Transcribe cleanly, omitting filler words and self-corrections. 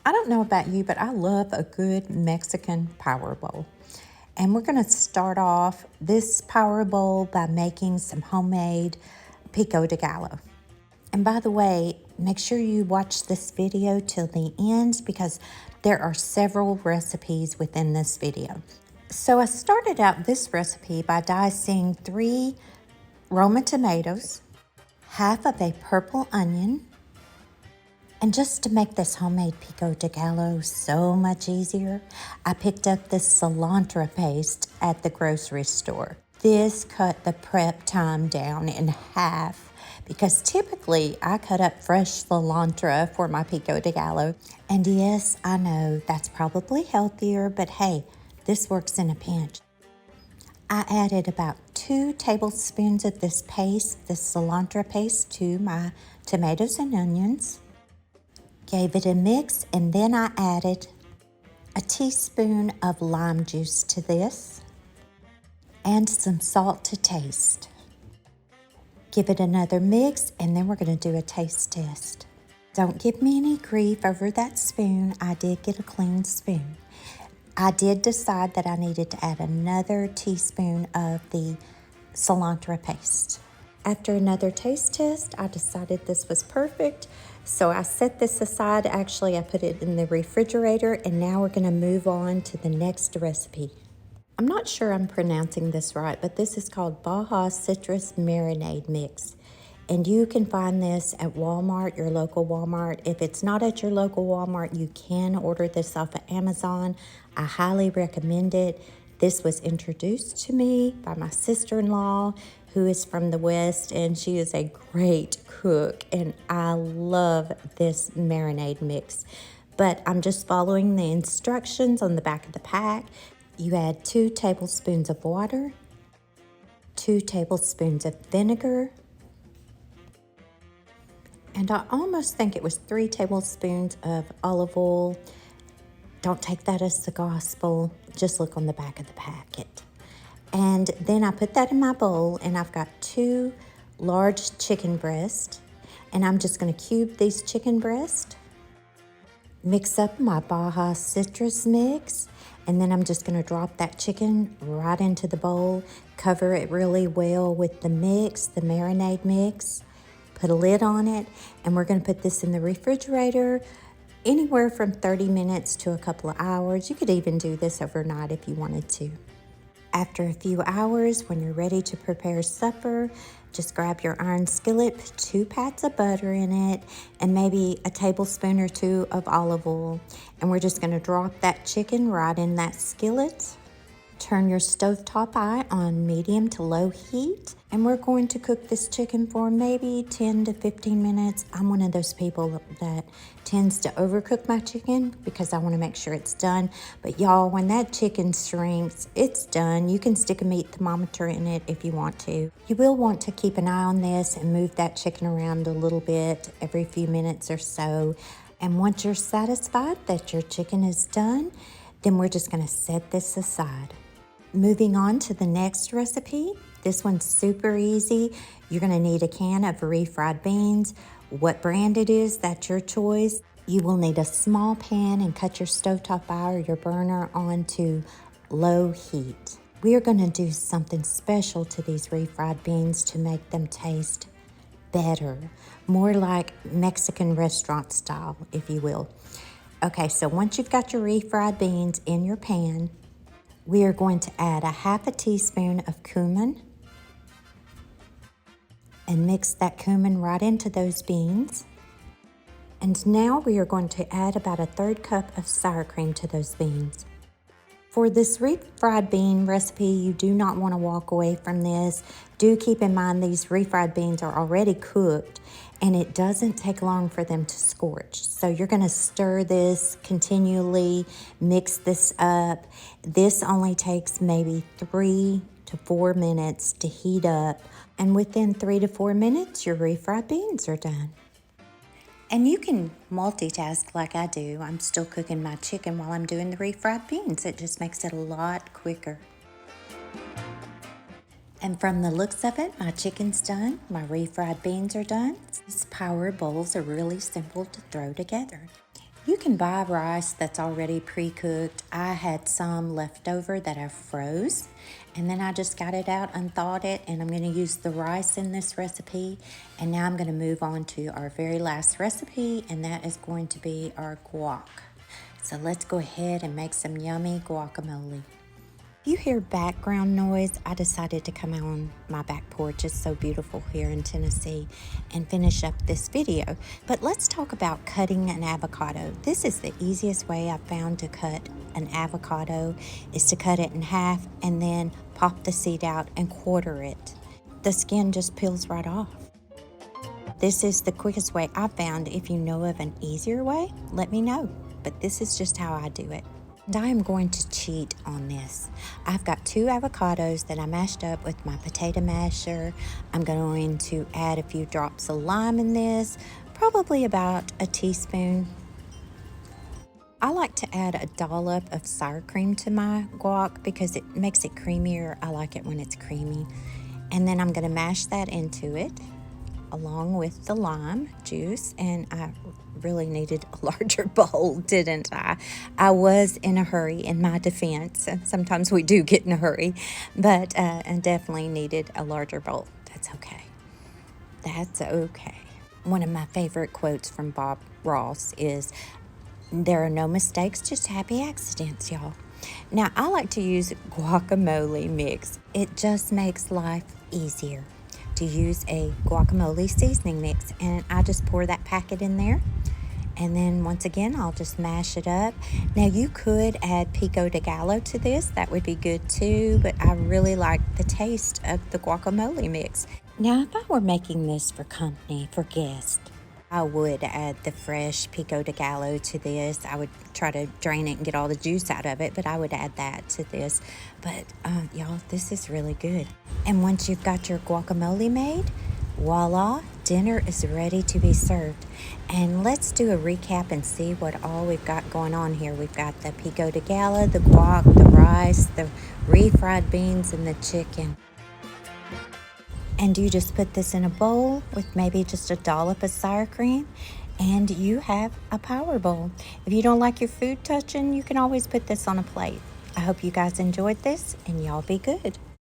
I don't know about you, but I love a good Mexican power bowl. And we're gonna start off this power bowl by making some homemade Pico de Gallo. And by the way, make sure you watch this video till the end because there are several recipes within this video. So I started out this recipe by dicing 3 Roma tomatoes, half of a purple onion, and just to make this homemade Pico de Gallo so much easier, I picked up this cilantro paste at the grocery store. This cut the prep time down in half because typically I cut up fresh cilantro for my Pico de Gallo. And yes, I know that's probably healthier, but hey, this works in a pinch. I added about 2 tablespoons of this paste, this cilantro paste, to my tomatoes and onions. Gave it a mix, and then I added a teaspoon of lime juice to this and some salt to taste. Give it another mix, and then we're going to do a taste test. Don't give me any grief over that spoon. I did get a clean spoon. I did decide that I needed to add another teaspoon of the cilantro paste. After another taste test, I decided this was perfect. So I set this aside. Actually, I put it in the refrigerator, and now we're gonna move on to the next recipe. I'm not sure I'm pronouncing this right, but this is called Baja Citrus Marinade Mix. And you can find this at Walmart, your local Walmart. If it's not at your local Walmart, you can order this off of Amazon. I highly recommend it. This was introduced to me by my sister-in-law, who is from the West, and she is a great cook, and I love this marinade mix. But I'm just following the instructions on the back of the pack. You add 2 tablespoons of water, 2 tablespoons of vinegar, and I almost think it was 3 tablespoons of olive oil. Don't take that as the gospel. Just look on the back of the packet. And then I put that in my bowl, and I've got 2 large chicken breasts, and I'm just going to cube these chicken breasts, mix up my Baja Citrus mix, and then I'm just going to drop that chicken right into the bowl, cover it really well with the mix, the marinade mix, put a lid on it, and we're going to put this in the refrigerator anywhere from 30 minutes to a couple of hours. You could even do this overnight if you wanted to. After a few hours, when you're ready to prepare supper, just grab your iron skillet, put 2 pats of butter in it, and maybe a tablespoon or 2 of olive oil. And we're just gonna drop that chicken right in that skillet. Turn your stovetop eye on medium to low heat, and we're going to cook this chicken for maybe 10 to 15 minutes. I'm one of those people that tends to overcook my chicken because I want to make sure it's done. But y'all, when that chicken shrinks, it's done. You can stick a meat thermometer in it if you want to. You will want to keep an eye on this and move that chicken around a little bit every few minutes or so. And once you're satisfied that your chicken is done, then we're just going to set this aside. Moving on to the next recipe. This one's super easy. You're gonna need a can of refried beans. What brand it is, that's your choice. You will need a small pan and cut your stovetop eye or your burner onto low heat. We are gonna do something special to these refried beans to make them taste better, more like Mexican restaurant style, if you will. Okay, so once you've got your refried beans in your pan, we are going to add a half a teaspoon of cumin and mix that cumin right into those beans. And now we are going to add about a 1/3 cup of sour cream to those beans. For this refried bean recipe, you do not want to walk away from this. Do keep in mind these refried beans are already cooked, and it doesn't take long for them to scorch. So you're going to stir this continually, mix this up. This only takes maybe 3 to 4 minutes to heat up, and within 3 to 4 minutes, your refried beans are done. And you can multitask like I do. I'm still cooking my chicken while I'm doing the refried beans. It just makes it a lot quicker. And from the looks of it, my chicken's done, my refried beans are done. These power bowls are really simple to throw together. You can buy rice that's already pre-cooked. I had some left over that I froze, and then I just got it out and thawed it, and I'm going to use the rice in this recipe. And now I'm going to move on to our very last recipe, and that is going to be our guac. So let's go ahead and make some yummy guacamole. If you hear background noise, I decided to come out on my back porch. It's so beautiful here in Tennessee, and finish up this video. But let's talk about cutting an avocado. This is the easiest way I've found to cut an avocado, is to cut it in half and then pop the seed out and quarter it. The skin just peels right off. This is the quickest way I've found. If you know of an easier way, let me know. But this is just how I do it. And I am going to cheat on this. I've got 2 avocados that I mashed up with my potato masher. I'm going to add a few drops of lime in this, probably about a teaspoon. I like to add a dollop of sour cream to my guac because it makes it creamier. I like it when it's creamy. And then I'm going to mash that into it along with the lime juice, and I really needed a larger bowl, didn't I? I was in a hurry, in my defense, and sometimes we do get in a hurry, but I definitely needed a larger bowl. That's okay. That's okay. One of my favorite quotes from Bob Ross is, "There are no mistakes, just happy accidents, y'all." Now, I like to use guacamole mix. It just makes life easier to use a guacamole seasoning mix, and I just pour that packet in there, and then once again I'll just mash it up. Now you could add Pico de Gallo to this, that would be good too, but I really like the taste of the guacamole mix. Now if I were making this for company, for guests, I would add the fresh Pico de Gallo to this. I would try to drain it and get all the juice out of it, but I would add that to this. But y'all, this is really good. And once you've got your guacamole made, voila, dinner is ready to be served. And let's do a recap and see what all we've got going on here. We've got the Pico de Gallo, the guac, the rice, the refried beans, and the chicken. And you just put this in a bowl with maybe just a dollop of sour cream, and you have a power bowl. If you don't like your food touching, you can always put this on a plate. I hope you guys enjoyed this, and y'all be good.